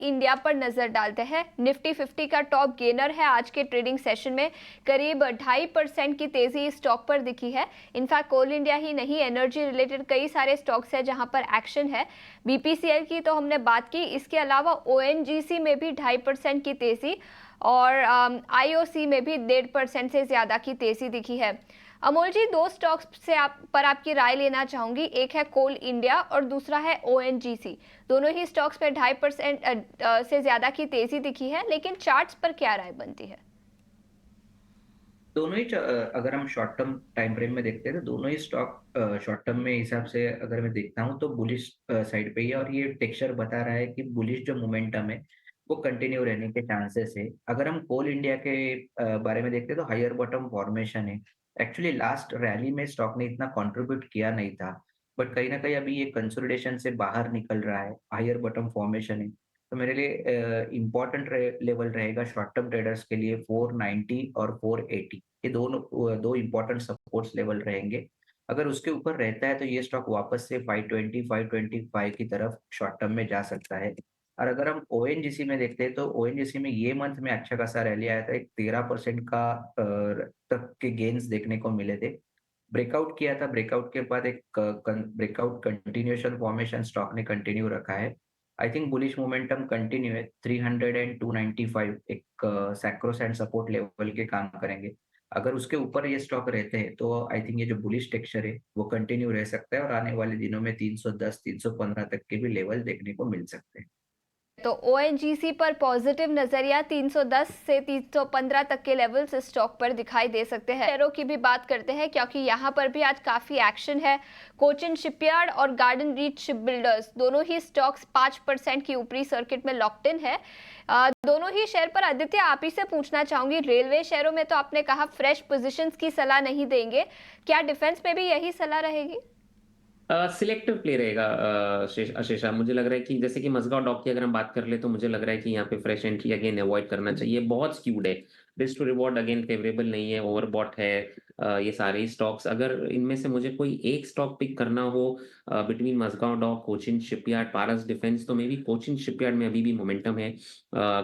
India पर नजर डालते हैं। निफ्टी 50 का टॉप गेनर है आज के ट्रेडिंग सेशन में। करीब 2.5% की तेजी स्टॉक पर दिखी है। इनफैक्ट कोल इंडिया ही नहीं, एनर्जी रिलेटेड कई सारे स्टॉक्स हैं जहां पर एक्शन है। बीपीसीएल की तो हमने बात की, इसके अलावा ओएनजीसी में भी 2.5% की तेजी और आईओसी में भी 1.5% से ज्यादा की तेजी दिखी है। अमोल जी, दो स्टॉक्स से आपकी राय लेना चाहूंगी। एक है कोल इंडिया और दूसरा है ओएनजीसी। दोनों ही स्टॉक्स में 2.5% से ज्यादा की तेजी दिखी है, लेकिन चार्ट्स पर क्या राय बनती है? दोनों ही अगर हम शॉर्ट टर्म टाइम फ्रेम में देखते हैं तो दोनों ही स्टॉक शॉर्ट टर्म में हिसाब से अगर मैं देखता हूँ तो बुलिश साइड पे ही है, और ये टेक्सचर बता रहा है कि बुलिश जो मोमेंटम है वो कंटिन्यू रहने के चांसेस है। अगर हम कोल इंडिया के बारे में देखते हैं तो हायर बॉटम फॉर्मेशन है। एक्चुअली लास्ट रैली में स्टॉक ने इतना कंट्रीब्यूट किया नहीं था, बट कहीं ना कहीं अभी ये कंसोलिडेशन से बाहर निकल रहा है, हायर बॉटम फॉर्मेशन है। तो मेरे लिए इम्पोर्टेंट लेवल रहेगा शॉर्ट टर्म ट्रेडर्स के लिए 490 और 480। ये दोनों दो इम्पोर्टेंट सपोर्ट्स लेवल रहेंगे। अगर उसके ऊपर रहता है तो ये स्टॉक वापस से 520 525 की तरफ शॉर्ट टर्म में जा सकता है। और अगर हम ओएनजीसी में देखते हैं तो ओएनजीसी में ये मंथ में अच्छा खासा रैली आया था, एक 13% का तक के गेन्स देखने को मिले थे। ब्रेकआउट किया था, ब्रेकआउट के बाद एक ब्रेकआउट कंटिन्यूएशन फॉर्मेशन स्टॉक ने कंटिन्यू रखा है। I think bullish momentum continue है। 300 एंड 295 एक सैक्रोसैंट सपोर्ट लेवल के काम करेंगे। अगर उसके ऊपर ये स्टॉक रहते हैं तो आई थिंक ये जो बुलिश टेक्सचर है वो कंटिन्यू रह सकता है, और आने वाले दिनों में 310 315 तक के भी लेवल देखने को मिल सकते हैं। तो ओएनजीसी पर पॉजिटिव नजरिया, 310 से 315 तक के लेवल्स इस स्टॉक पर दिखाई दे सकते हैं। शेयरों की भी बात करते हैं क्योंकि यहाँ पर भी आज काफी एक्शन है। कोचिन शिपयार्ड और गार्डन रीच शिप बिल्डर्स दोनों ही स्टॉक्स 5% की ऊपरी सर्किट में लॉक्ड इन है। दोनों ही शेयर पर आदित्य, आप ही से पूछना चाहूंगी, रेलवे शेयरों में तो आपने कहा फ्रेश पोजीशंस की सलाह नहीं देंगे, क्या डिफेंस में भी यही सलाह रहेगी? सिलेक्टिव प्ले रहेगा। अशेषा, मुझे लग रहा है कि जैसे कि मजगांव डॉक की अगर हम बात कर ले तो मुझे लग रहा है कि यहाँ पे फ्रेश एंट्री अगेन अवॉइड करना चाहिए। बहुत स्क्यूड है, risk to reward again favourable नहीं है, ओवरबॉट है। ये सारे स्टॉक्स, अगर इनमें से मुझे कोई एक स्टॉक पिक करना हो between Mazagon dock, Cochin shipyard, Paras defence, तो मे बी कोचिन शिपयार्ड में अभी भी मोमेंटम है।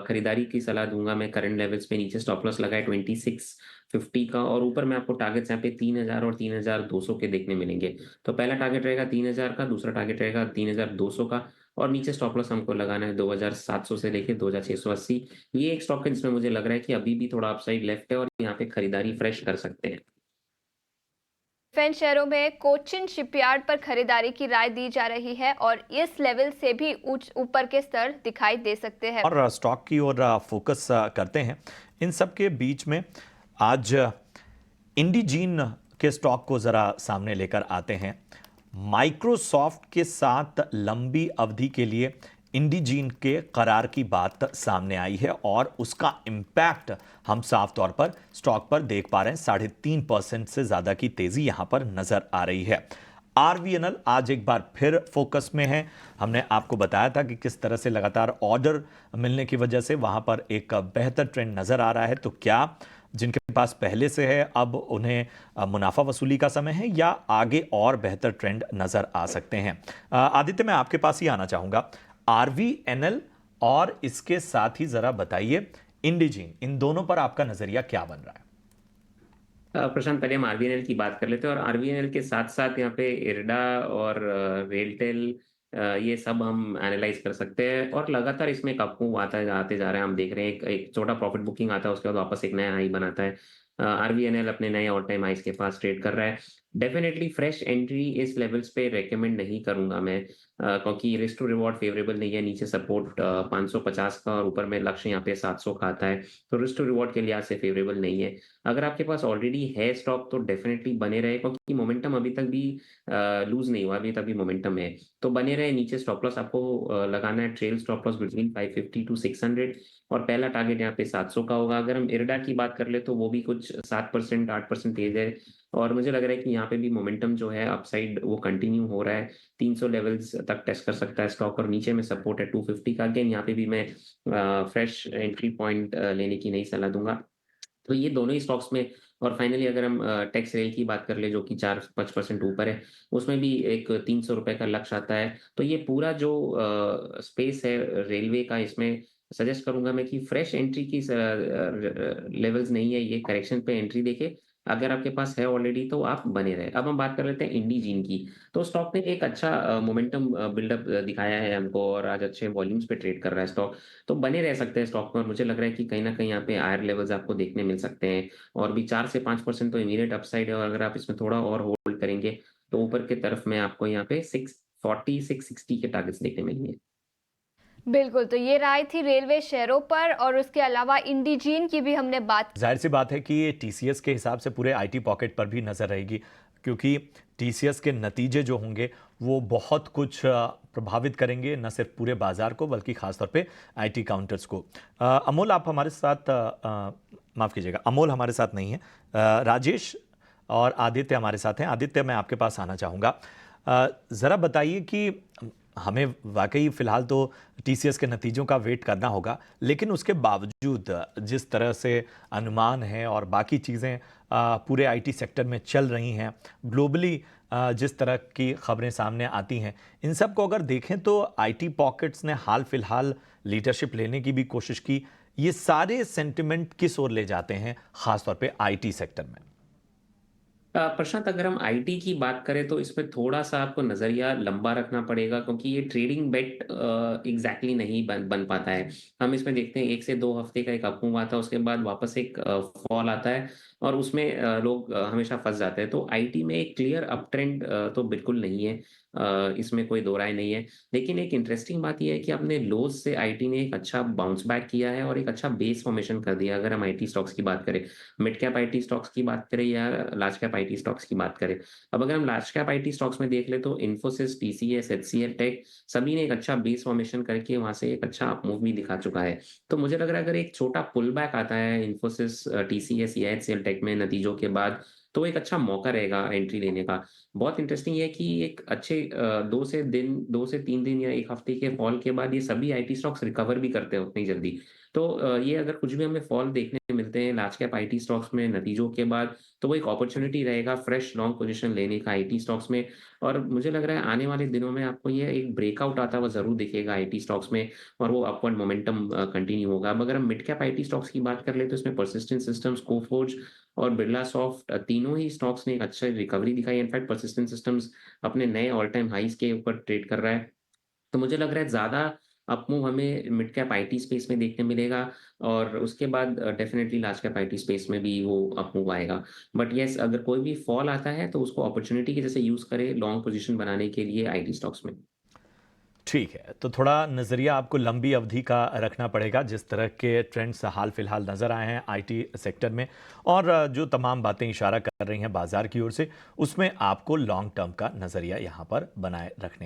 खरीदारी की सलाह दूंगा मैं। करंट लेवल्स पे नीचे स्टॉप लॉस लगाए 2650 का, और ऊपर में आपको टारगेट्स यहाँ पे 3000 और 3200 के देखने मिलेंगे। तो पहला टारगेट रहेगा 3000 का, दूसरा टारगेट रहेगा 3200 का, और नीचे स्टॉप लॉस हमको लगाना है 2700 से लेके 2680। ये एक स्टॉक है जिसमें मुझे लग रहा है कि अभी भी थोड़ा अपसाइड लेफ्ट है और यहाँ पे खरीदारी फ्रेश कर सकते हैं। डिफेंस शेयरों में कोचिन शिपयार्ड पर खरीदारी की राय दी जा रही है और इस लेवल से भी ऊपर के स्तर दिखाई दे सकते हैं। और स्टॉक की ओर फोकस करते हैं। इन सब के बीच में आज इंडिजीन के स्टॉक को जरा सामने लेकर आते हैं। माइक्रोसॉफ्ट के साथ लंबी अवधि के लिए इंडिजीन के करार की बात सामने आई है और उसका इम्पैक्ट हम साफ तौर पर स्टॉक पर देख पा रहे हैं। 3.5% से ज्यादा की तेजी यहां पर नजर आ रही है। आरवीएनएल आज एक बार फिर फोकस में है। हमने आपको बताया था कि किस तरह से लगातार ऑर्डर मिलने की वजह से वहां पर एक बेहतर ट्रेंड नजर आ रहा है। तो क्या जिनके पास पहले से है अब उन्हें मुनाफा वसूली का समय है, या आगे और बेहतर ट्रेंड नजर आ सकते हैं? आदित्य, मैं आपके पास ही आना चाहूंगा। आरवीएनएल और इसके साथ ही जरा बताइए इंडिजीन, इन दोनों पर आपका नजरिया क्या बन रहा है? प्रशांत, पहले हम आरबीएनएल की बात कर लेते हैं, और आरबीएनएल के साथ साथ यहाँ पे इरडा और रेलटेल, ये सब हम एनालाइज कर सकते हैं। और लगातार इसमें एक अपमूव आता है, आते जा रहे हैं। हम देख रहे हैं एक छोटा प्रॉफिट बुकिंग आता है, उसके बाद वापस एक नया हाई बनाता है। आरबीएनएल अपने नए ऑल टाइम हाइस के पास ट्रेड कर रहा है। डेफिनेटली फ्रेश एंट्री इस लेवल्स पे रेकमेंड नहीं करूंगा मैं, क्योंकि रिस्क टू रिवॉर्ड फेवरेबल नहीं है। नीचे सपोर्ट 550 का और ऊपर में लक्ष्य यहाँ पे 700 का आता है, तो रिस्क टू रिवॉर्ड के लिहाज से फेवरेबल नहीं है। अगर आपके पास ऑलरेडी है स्टॉक तो डेफिनेटली बने रहे, क्योंकि मोमेंटम अभी तक भी लूज नहीं हुआ, अभी तक भी मोमेंटम है। तो बने रहे। नीचे स्टॉप लॉस आपको लगाना है, trail stop loss between 550 to 600, और पहला टारगेट यहाँ पे 700 का होगा। अगर हम इरडा की बात कर ले तो वो भी कुछ 7% 8% तेज है, और मुझे लग रहा है कि यहाँ पे भी मोमेंटम जो है अपसाइड वो कंटिन्यू हो रहा है। 300 लेवल्स तक टेस्ट कर सकता है स्टॉक, और नीचे में सपोर्ट है 250 का। अगेन यहाँ पे भी मैं फ्रेश एंट्री पॉइंट लेने की नहीं सलाह दूंगा। तो ये दोनों ही स्टॉक्स में और फाइनली अगर हम टेक्स रेल की बात कर ले जो कि 4-5% ऊपर है, उसमें भी एक ₹300 का लक्ष्य आता है। तो ये पूरा जो स्पेस है रेलवे का, इसमें सजेस्ट करूँगा मैं कि फ्रेश एंट्री की लेवल्स नहीं है, ये करेक्शन पे एंट्री देके अगर आपके पास है ऑलरेडी तो आप बने रहें। अब हम बात कर लेते हैं इंडिजीन की। तो स्टॉक ने एक अच्छा मोमेंटम बिल्डअप दिखाया है हमको और आज अच्छे वॉल्यूम्स पे ट्रेड कर रहा है स्टॉक। तो बने रह सकते हैं स्टॉक में और मुझे लग रहा है कि कहीं न कहीं यहाँ पे हायर लेवल्स आपको देखने मिल सकते हैं और भी 4 से 5% तो इमीडिएट अपसाइड है और अगर आप इसमें थोड़ा और होल्ड करेंगे, तो ऊपर की तरफ में आपको यहाँ पे 640, 660 के टारगेट्स देखने मिलेंगे। बिल्कुल, तो ये राय थी रेलवे शेयरों पर और उसके अलावा इंडिजीन की भी हमने बात। जाहिर सी बात है कि ये टीसीएस के हिसाब से पूरे आईटी पॉकेट पर भी नज़र रहेगी, क्योंकि टीसीएस के नतीजे जो होंगे वो बहुत कुछ प्रभावित करेंगे, न सिर्फ पूरे बाजार को बल्कि खासतौर पे आईटी काउंटर्स को। अमोल आप हमारे साथ, माफ़ कीजिएगा, अमोल हमारे साथ नहीं है, राजेश और आदित्य हमारे साथ हैं। आदित्य, मैं आपके पास आना चाहूँगा। ज़रा बताइए कि हमें वाकई फ़िलहाल तो टीसीएस के नतीजों का वेट करना होगा, लेकिन उसके बावजूद जिस तरह से अनुमान है और बाकी चीज़ें पूरे आईटी सेक्टर में चल रही हैं, ग्लोबली जिस तरह की खबरें सामने आती हैं, इन सब को अगर देखें तो आईटी पॉकेट्स ने हाल फिलहाल लीडरशिप लेने की भी कोशिश की। ये सारे सेंटिमेंट किस ओर ले जाते हैं, ख़ासतौर पे आईटी सेक्टर में? प्रशांत, अगर हम आईटी की बात करें तो इसमें थोड़ा-सा आपको नज़रिया लंबा रखना पड़ेगा क्योंकि ये ट्रेडिंग बेट एग्ज़ैक्टली नहीं बन बन पाता है। हम इसमें देखते हैं 1 से 2 हफ्ते का एक अप मूव आता है, उसके बाद वापस एक फॉल आता है और उसमें लोग हमेशा फँस जाते हैं। तो आईटी में एक क्लियर अप ट्रेंड तो बिल्कुल नहीं है। इसमें कोई दो राय नहीं है। लेकिन एक इंटरेस्टिंग बात ये है कि अपने लोज़ से आईटी ने एक अच्छा बाउंस बैक किया है और एक अच्छा बेस फॉर्मेशन कर दिया अगर हम आईटी स्टॉक्स की बात करें। मिड कैप आईटी स्टॉक्स की बात करें या लार्ज कैप आईटी स्टॉक्स की बात करें। अब अगर हम लार्ज कैप आईटी स्टॉक्स में देख लें तो इन्फोसिस, टीसीएस, एचसीएल टेक सभी ने एक अच्छा बेस फॉर्मेशन करके वहाँ से एक अच्छा अप मूव भी दिखा चुका है। तो मुझे लग रहा है अगर एक छोटा पुल बैक आता है इन्फोसिस, टीसीएस या एचसीएल टेक में नतीजों के बाद, तो एक अच्छा मौका रहेगा एंट्री लेने का। बहुत इंटरेस्टिंग ये है कि एक अच्छे 2 से 3 दिन या 1 हफ्ते के फॉल के बाद ये सभी आईटी स्टॉक्स रिकवर भी करते हैं उतनी जल्दी। तो ये अगर कुछ भी हमें फॉल देखने मिलते हैं लार्ज कैप आईटी स्टॉक्स में नतीजों के बाद, तो वो एक अपॉर्च्युनिटी रहेगा फ्रेश लॉन्ग पोजीशन लेने का आईटी स्टॉक्स में। और मुझे लग रहा है आने वाले दिनों में आपको ये एक ब्रेकआउट आता हुआ ज़रूर दिखेगा आईटी स्टॉक्स में और वो अपवर्ड मोमेंटम कंटिन्यू होगा। अब अगर हम मिड कैप आईटी स्टॉक्स की बात कर लें तो इसमें पर्सिस्टेंट सिस्टम्स, कोफोर्ज और बिरला सॉफ्ट तीनों ही स्टॉक्स ने एक अच्छा रिकवरी दिखाई। इनफैक्ट पर्सिस्टेंट सिस्टम्स अपने नए ऑल टाइम हाईज़ के ऊपर ट्रेड कर रहा है। तो मुझे लग रहा है ज़्यादा अपमूव हमें मिड कैप आईटी स्पेस में देखने मिलेगा और उसके बाद definitely large cap IT space में भी वो अपमूव आएगा। बट येस, अगर कोई भी फॉल आता है तो उसको अपॉर्च्युनिटी के जैसे यूज़ करें लॉन्ग पोज़ीशन बनाने के लिए आईटी स्टॉक्स में। ठीक है, तो थोड़ा नज़रिया आपको लंबी अवधि का रखना पड़ेगा, जिस तरह के ट्रेंड्स हाल फिलहाल नज़र आए हैं आईटी सेक्टर में और जो तमाम बातें इशारा कर रही हैं बाजार की ओर से, उसमें आपको लॉन्ग टर्म का नज़रिया यहाँ पर बनाए रखने होंगे।